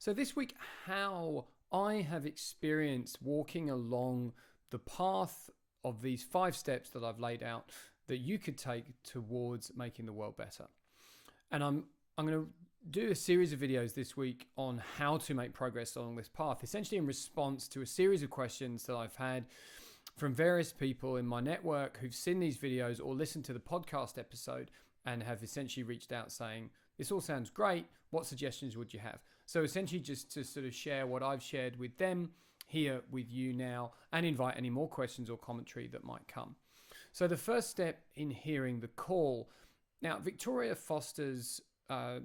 So this week, how I have experienced walking along the path of these 5 steps that I've laid out that you could take towards making the world better. And I'm going to do a series of videos this week on how to make progress along this path, essentially in response to a series of questions that I've had from various people in my network who've seen these videos or listened to the podcast episode and have essentially reached out saying, this all sounds great. What suggestions would you have? So essentially just to sort of share what I've shared with them here with you now and invite any more questions or commentary that might come. So the first step in hearing the call. Now, Victoria Foster's, her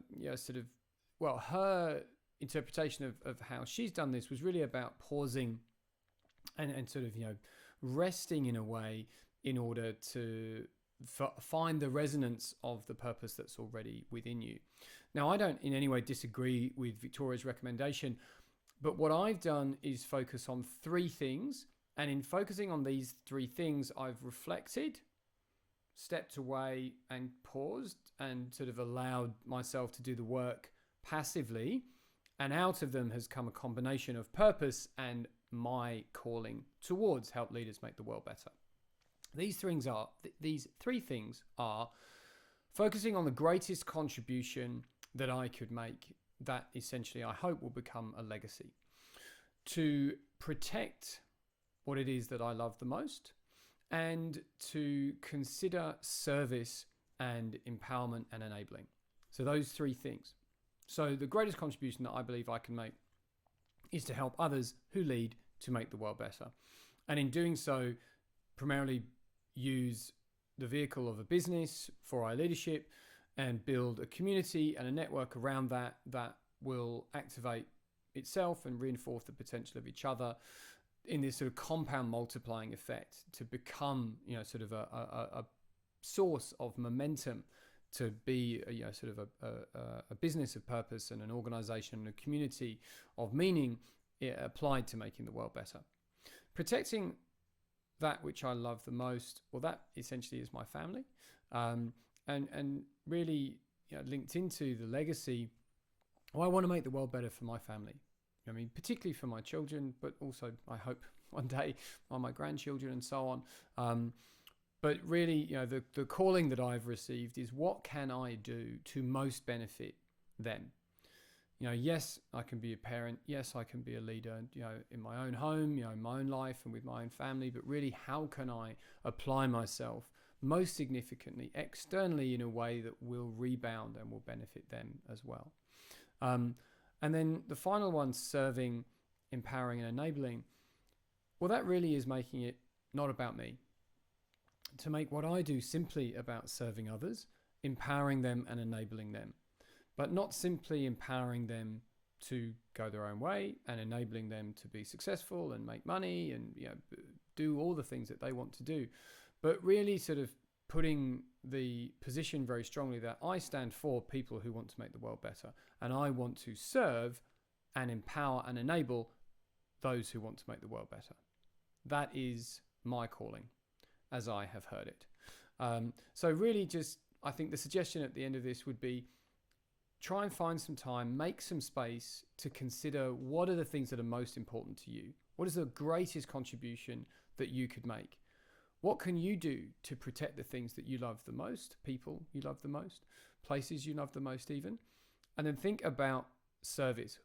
interpretation of how she's done this was really about pausing and sort of, resting in a way in order to find the resonance of the purpose that's already within you. Now, I don't in any way disagree with Victoria's recommendation, but what I've done is focus on 3 things. And in focusing on these 3 things, I've reflected, stepped away and paused and sort of allowed myself to do the work passively. And out of them has come a combination of purpose and my calling towards help leaders make the world better. These 3 things are focusing on the greatest contribution that I could make that essentially I hope will become a legacy. To protect what it is that I love the most, and to consider service and empowerment and enabling. So those 3 things. So the greatest contribution that I believe I can make is to help others who lead to make the world better. And in doing so, primarily use the vehicle of a business for our leadership and build a community and a network around that will activate itself and reinforce the potential of each other in this sort of compound multiplying effect to become, sort of a source of momentum to be, a business of purpose and an organization and a community of meaning applied to making the world better. Protecting that which I love the most, well, that essentially is my family, and really, linked into the legacy. Well, I want to make the world better for my family. I mean, particularly for my children, but also I hope one day on my grandchildren and so on. But really, the calling that I've received is what can I do to most benefit them? Yes, I can be a parent. Yes, I can be a leader, in my own home, in my own life and with my own family. But really, how can I apply myself most significantly externally in a way that will rebound and will benefit them as well? And then the final one, serving, empowering and enabling. Well, that really is making it not about me. To make what I do simply about serving others, empowering them and enabling them. But not simply empowering them to go their own way and enabling them to be successful and make money and do all the things that they want to do. But really sort of putting the position very strongly that I stand for people who want to make the world better, and I want to serve and empower and enable those who want to make the world better. That is my calling, as I have heard it. So really I think the suggestion at the end of this would be try and find some time, make some space to consider what are the things that are most important to you. What is the greatest contribution that you could make? What can you do to protect the things that you love the most, people you love the most, places you love the most even? And then think about service.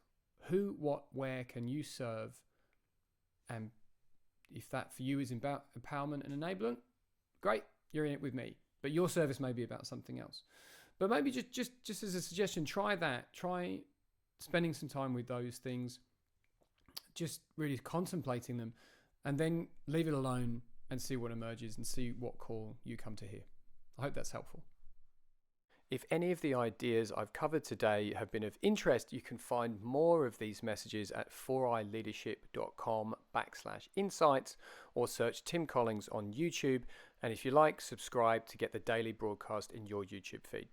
Who, what, where can you serve? And if that for you is about empowerment and enablement, great, you're in it with me. But your service may be about something else. But maybe just as a suggestion, try that. Try spending some time with those things, just really contemplating them, and then leave it alone and see what emerges and see what call you come to hear. I hope that's helpful. If any of the ideas I've covered today have been of interest, you can find more of these messages at 4ileadership.com/insights or search Tim Collings on YouTube. And if you like, subscribe to get the daily broadcast in your YouTube feed.